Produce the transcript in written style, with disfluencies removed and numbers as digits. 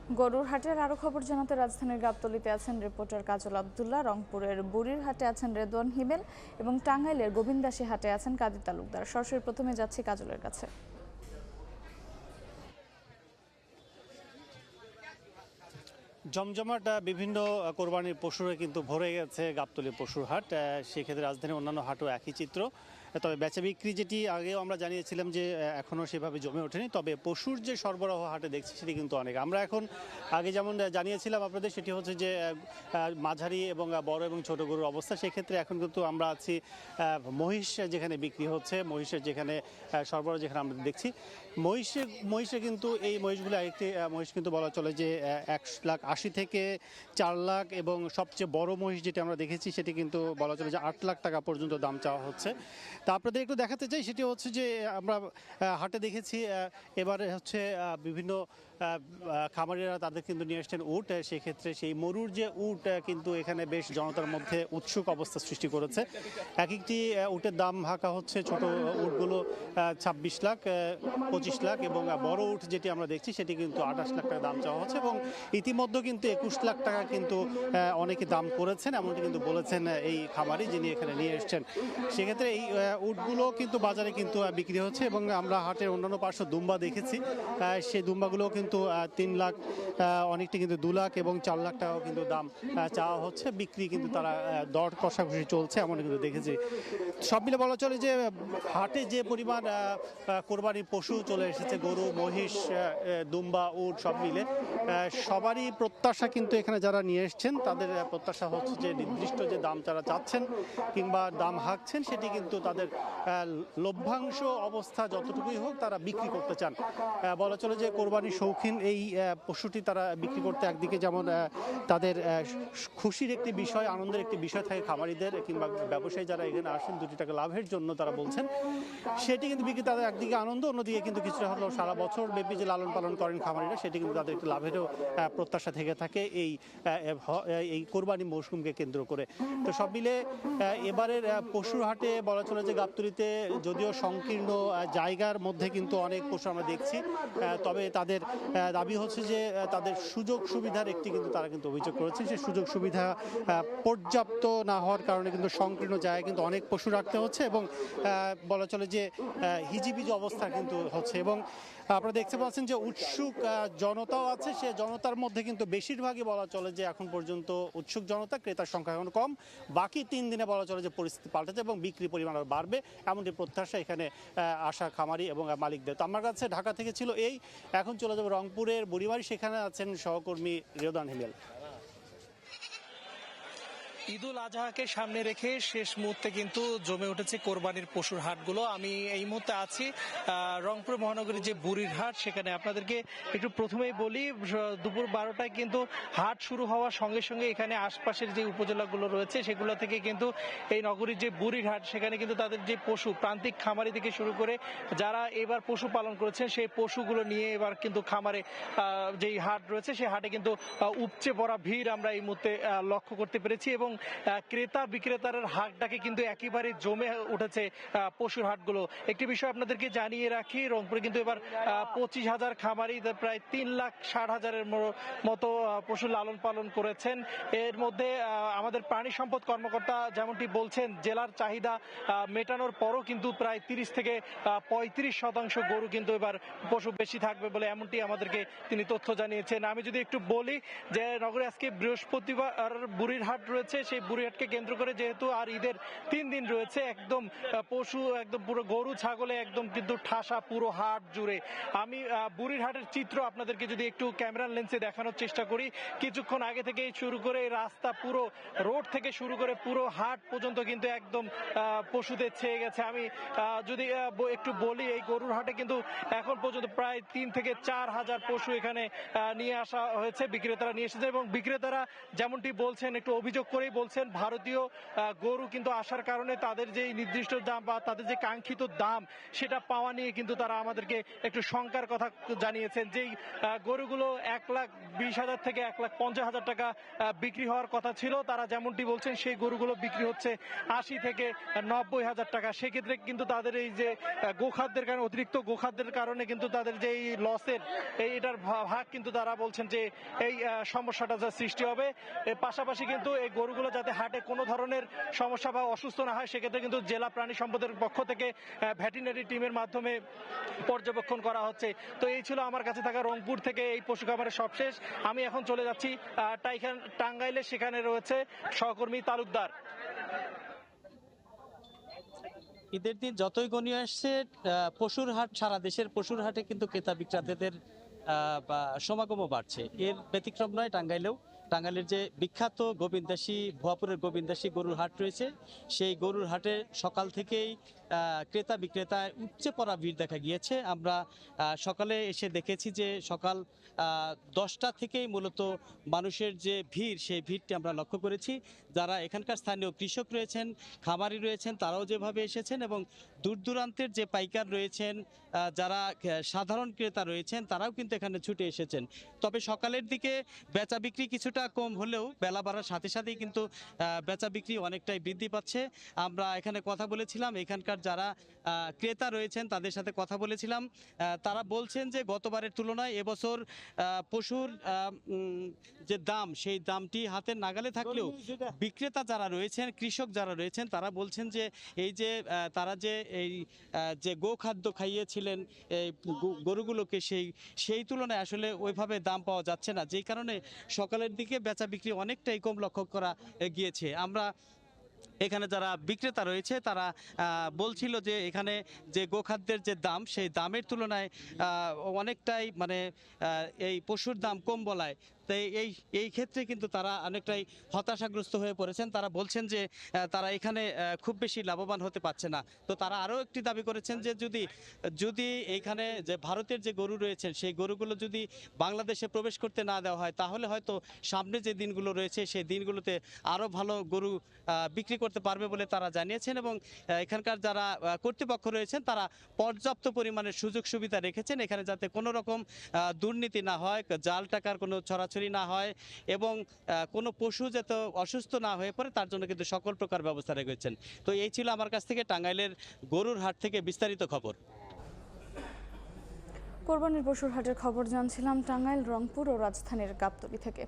গরুর হাটের আরো খবর জানাতে রাজধানীর গাবতলীতে আছেন রিপোর্টার কাজল আব্দুল্লাহ, রংপুরের বুড়ির হাটে আছেন রেদওয়ান হিমেল এবং টাঙ্গাইলের গোবিন্দাসী হাটে আছেন কাদির তালুকদার। সরাসরি প্রথমে যাচ্ছি কাজলের কাছে। জমজমাট বিভিন্ন কোরবানির পশুরে কিন্তু ভরে গেছে গাবতলী পশুর হাট। সেক্ষেত্রে রাজধানীর অন্যান্য হাটও একই চিত্র। তবে বেচা বিক্রি যেটি আগেও আমরা জানিয়েছিলাম যে এখনও সেভাবে জমে ওঠেনি, তবে পশুর যে সরবরাহ হাটে দেখছি সেটি কিন্তু অনেক। আমরা এখন আগে যেমন জানিয়েছিলাম আপনাদের, সেটি হচ্ছে যে মাঝারি এবং বড় এবং ছোট গরুর অবস্থা। সেক্ষেত্রে এখন কিন্তু আমরা আছি মহিষ যেখানে বিক্রি হচ্ছে, মহিষের যেখানে সরবরাহ যেখানে আমরা দেখছি। মহিষে কিন্তু এই মহিষগুলো আরেকটি মহিষ কিন্তু বলা চলে যে 1,80,000 থেকে 4 লাখ, এবং সবচেয়ে বড় মহিষ যেটি আমরা দেখেছি সেটি কিন্তু বলা চলে যে 8 লাখ টাকা পর্যন্ত দাম চাওয়া হচ্ছে। তা আপনাদের একটু দেখাতে চাই, সেটি হচ্ছে যে আমরা হাটে দেখেছি এবারে হচ্ছে বিভিন্ন খামারিরা তাদের কিন্তু নিয়ে আসছেন উট। সেক্ষেত্রে সেই মরুর যে উট কিন্তু এখানে বেশ জনতার মধ্যে উৎসুক অবস্থা সৃষ্টি করেছে। এক একটি উটের দাম হাঁকা হচ্ছে, ছোট উটগুলো 26 লাখ, 25 লাখ, এবং বড় উট যেটি আমরা দেখছি সেটি কিন্তু 28 লাখ টাকা দাম চাওয়া হচ্ছে, এবং ইতিমধ্যে কিন্তু 21 লাখ টাকা কিন্তু অনেকে দাম করেছেন, এমনটি কিন্তু বলেছেন এই খামারি যিনি এখানে নিয়ে এসছেন। সেক্ষেত্রে এই উটগুলো কিন্তু বাজারে কিন্তু বিক্রি হচ্ছে, এবং আমরা হাটের অন্যান্য পার্শ্ব দুম্বা দেখেছি, সেই দুম্বাগুলো কিন্তু 3 লাখ, অনেকটি কিন্তু 2 লাখ এবং 4 লাখ টাকাও কিন্তু দাম চাওয়া হচ্ছে। বিক্রি কিন্তু তারা দর কষাকষি চলছে, এমন কিন্তু দেখেছি। সব মিলে বলা চলে যে হাটে যে পরিমাণ কোরবানির পশু চলে এসেছে, গরু, মহিষ, দুম্বা, উট সব মিলে সবারই প্রত্যাশা কিন্তু এখানে যারা নিয়ে এসছেন তাদের প্রত্যাশা হচ্ছে যে নির্দিষ্ট যে দাম যারা চাচ্ছেন কিংবা দাম হাঁকছেন সেটি কিন্তু তাদের লভ্যাংশ অবস্থা যতটুকুই হোক তারা বিক্রি করতে চান। বলা চলে যে কোরবানির শৌখিন এই পশুটি তারা বিক্রি করতে একদিকে যেমন তাদের খুশির একটি বিষয়, আনন্দের একটি বিষয় থাকে খামারিদের কিংবা ব্যবসায়ী যারা এখানে আসেন 2 টাকা লাভের জন্য তারা বলছেন, সেটি কিন্তু বিক্রি তাদের একদিকে আনন্দ, অন্যদিকে কিন্তু কিছুটা হলেও সারা বছর ব্যাপী যে লালন পালন করেন খামারিরা সেটি কিন্তু তাদের একটি লাভেরও প্রত্যাশা থেকে থাকে এই কোরবানি মৌসুমকে কেন্দ্র করে। তো সব মিলে এবারের পশুর হাটে বলা চলে যে গাবতলীতে যদিও সংকীর্ণ জায়গার মধ্যে কিন্তু অনেক পশু আমরা দেখছি, তবে তাদের দাবি হচ্ছে যে তাদের সুযোগ সুবিধার একটি কিন্তু তারা কিন্তু অভিযোগ করেছে, সেই সুযোগ সুবিধা পর্যাপ্ত না হওয়ার কারণে কিন্তু সংকীর্ণ জায়গায় কিন্তু অনেক পশু রাখতে হচ্ছে, এবং বলা চলে যে হিজিবিজি অবস্থা কিন্তু হচ্ছে। এবং আপনারা দেখতে পাচ্ছেন যে উৎসুক জনতাও আছে, সে জনতার মধ্যে কিন্তু বেশিরভাগই বলা চলে যে এখন পর্যন্ত উৎসুক জনতা, ক্রেতার সংখ্যা এখন কম। বাকি 3 দিনে বলা চলে যে পরিস্থিতি পাল্টেছে এবং বিক্রি পরিমাণ আরও বাড়বে, এমনটি প্রত্যাশা এখানে আসা খামারি এবং মালিকদের। তো আমার কাছে ঢাকা থেকে ছিল এই। এখন চলে যাবো রংপুরের বুড়িমারি, সেখানে আছেন সহকর্মী রেদওয়ান হিমেল। ঈদুল আজহাকে সামনে রেখে শেষ মুহূর্তে কিন্তু জমে উঠেছে কোরবানির পশুর হাটগুলো। আমি এই মুহূর্তে আছি রংপুর মহানগরীর যে বুড়ির হাট, সেখানে আপনাদেরকে একটু প্রথমেই বলি, দুপুর 12টায় কিন্তু হাট শুরু হওয়ার সঙ্গে সঙ্গে এখানে আশপাশের যে উপজেলাগুলো রয়েছে সেগুলো থেকে কিন্তু এই নগরীর যে বুড়ির হাট, সেখানে কিন্তু তাদের যে পশু, প্রান্তিক খামারি থেকে শুরু করে যারা এবার পশু পালন করেছেন সেই পশুগুলো নিয়ে এবার কিন্তু খামারে যেই হাট রয়েছে সেই হাটে কিন্তু উপচে পড়া ভিড় আমরা এই মুহূর্তে লক্ষ্য করতে পেরেছি, এবং ক্রেতা বিক্রেতার হাটটাকে কিন্তু একেবারে জমে উঠেছে পশুর হাটগুলো। একটি বিষয় আপনাদেরকে জানিয়ে রাখি, রংপুরে কিন্তু এবার 25,000 খামারি প্রায় 3,60,000-এর মতো পশু লালন পালন করেছেন। এর মধ্যে আমাদের প্রাণী সম্পদ কর্মকর্তা যেমনটি বলছেন, জেলার চাহিদা মেটানোর পরও কিন্তু প্রায় 30 থেকে 35% গরু কিন্তু এবার পশু বেশি থাকবে বলে এমনটি আমাদেরকে তিনি তথ্য জানিয়েছেন। আমি যদি একটু বলি যে নগরে আজকে বৃহস্পতিবার বুড়ির হাট রয়েছে, সেই বুড়িহাটকে কেন্দ্র করে যেহেতু আর ঈদের 3 দিন রয়েছে, একদম পশু একদম পুরো গরু ছাগলে একদম কিন্তু ঠাসা পুরো হাট জুড়ে। আমি বুড়ির হাটের চিত্র আপনাদেরকে যদি একটু ক্যামেরার লেন্সে দেখানোর চেষ্টা করি, কিছুক্ষণ আগে থেকে শুরু করে রাস্তা, পুরো রোড থেকে শুরু করে পুরো হাট পর্যন্ত কিন্তু একদম পশুদের ছেয়ে গেছে। আমি যদি একটু বলি, এই গরুর হাটে কিন্তু এখন পর্যন্ত প্রায় 3 থেকে 4 হাজার পশু এখানে নিয়ে আসা হয়েছে, বিক্রেতারা নিয়ে এসেছে, এবং বিক্রেতারা যেমনটি বলছেন, একটু অভিযোগ করেই বলছেন ভারতীয় গরু কিন্তু আসার কারণে তাদের যে নির্দিষ্ট দাম বা তাদের যে কাঙ্ক্ষিত দাম সেটা পাওয়া নিয়ে কিন্তু তারা আমাদেরকে একটু শঙ্কার কথা জানিয়েছেন। যেই গরুগুলো 1,20,000 থেকে 1,50,000 টাকা বিক্রি হওয়ার কথা ছিল, তারা যেমনটি বলছেন সেই গরুগুলো বিক্রি হচ্ছে 80 থেকে 90,000 টাকা। সেক্ষেত্রে কিন্তু তাদের এই যে গোখাদ্যের কারণে, অতিরিক্ত গোখাদ্যের কারণে কিন্তু তাদের যে এই লসের এটার ভাগ কিন্তু তারা বলছেন যে এই সমস্যাটা যা সৃষ্টি হবে। এর পাশাপাশি কিন্তু এই গরুগুলো যাতে হাটে কোনো ধরনের সমস্যা বা অসুস্থ না হয় সেক্ষেত্রে কিন্তু জেলা প্রাণী সম্পদের পক্ষ থেকে ভেটেরিনারি টিমের মাধ্যমে পর্যবেক্ষণ করা হচ্ছে। তো এই ছিল আমার কাছে থাকা রংপুর থেকে এই পশু খামারের সবশেষ। আমি এখন চলে যাচ্ছি টাঙ্গাইলে, সেখানে রয়েছে সহকর্মী তালুকদার। ঈদের দিন যতই ঘনিয়ে আসছে, পশুর হাট, সারা দেশের পশুর হাটে কিন্তু ক্রেতা বিক্রেতাদের সমাগমও বাড়ছে। এর ব্যতিক্রম নয় টাঙ্গাইলের যে বিখ্যাত গোবিন্দাসী, ভুয়াপুরের গোবিন্দাসী গরুর হাট রয়েছে, সেই গরুর হাটে সকাল থেকেই ক্রেতা বিক্রেতায় উপচে পড়া ভিড় দেখা গিয়েছে। আমরা সকালে এসে দেখেছি যে সকাল 10টা থেকেই মূলত মানুষের যে ভিড়, সেই ভিড়টি আমরা লক্ষ্য করেছি। যারা এখানকার স্থানীয় কৃষক রয়েছেন, খামারি রয়েছেন, তারাও যেভাবে এসেছেন এবং দূর দূরান্তের যে পাইকার রয়েছেন, যারা সাধারণ ক্রেতা রয়েছেন, তারাও কিন্তু এখানে ছুটে এসেছেন। তবে সকালের দিকে বেচা বিক্রি কিছুটা কম হলেও বেলা বাড়ার সাথে সাথেই কিন্তু বেচা বিক্রি অনেকটাই বৃদ্ধি পাচ্ছে। আমরা এখানে কথা বলেছিলাম, এখানকার যারা ক্রেতা রয়েছেন তাদের সাথে কথা বলেছিলাম। তারা বলছেন যে গতবারের তুলনায় এবছর পশুর যে দাম, সেই দামটি হাতের নাগালে থাকলেও বিক্রেতা যারা রয়েছেন, কৃষক যারা রয়েছেন, তারা বলছেন যে এই যে তারা যে এই যে গোখাদ্য খাইয়েছিলেন এই গরুগুলোকে, সেই তুলনায় আসলে ওইভাবে দাম পাওয়া যাচ্ছে না, যেই কারণে সকালের দিকে বেচা বিক্রি অনেকটাই কম লক্ষ্য করা গিয়েছে। আমরা এখানে যারা বিক্রেতা রয়েছে তারা বলছিল যে এখানে যে গোখাদ্যের যে দাম, সেই দামের তুলনায় অনেকটাই মানে এই পশুর দাম কম বলায় তাই এই ক্ষেত্রে কিন্তু তারা অনেকটাই হতাশাগ্রস্ত হয়ে পড়েছেন। তারা বলছেন যে তারা এখানে খুব বেশি লাভবান হতে পারছে না। তো তারা আরও একটি দাবি করেছেন যে যদি এইখানে যে ভারতের যে গরু রয়েছেন, সেই গরুগুলো যদি বাংলাদেশে প্রবেশ করতে না দেওয়া হয়, তাহলে হয়তো সামনে যে দিনগুলো রয়েছে সেই দিনগুলোতে আরও ভালো গরু বিক্রি করতে পারবে বলে তারা জানিয়েছেন। এবং এখানকার যারা কর্তৃপক্ষ রয়েছেন তারা পর্যাপ্ত পরিমাণের সুযোগ সুবিধা রেখেছেন এখানে, যাতে কোনো রকম দুর্নীতি না হয়, জাল টাকার কোনো ছড়াছড়ি না হয় এবং কোনো পশু যাতে অসুস্থ না হয়ে পড়ে তার জন্য কিন্তু সকল প্রকার ব্যবস্থা রেখেছেন। তো এই ছিল আমার কাছ থেকে টাঙ্গাইলের গরুর হাট থেকে বিস্তারিত খবর। কোরবানির পশুর হাটের খবর জানছিলাম টাঙ্গাইল, রংপুর ও রাজধানীর গাবতলী থেকে।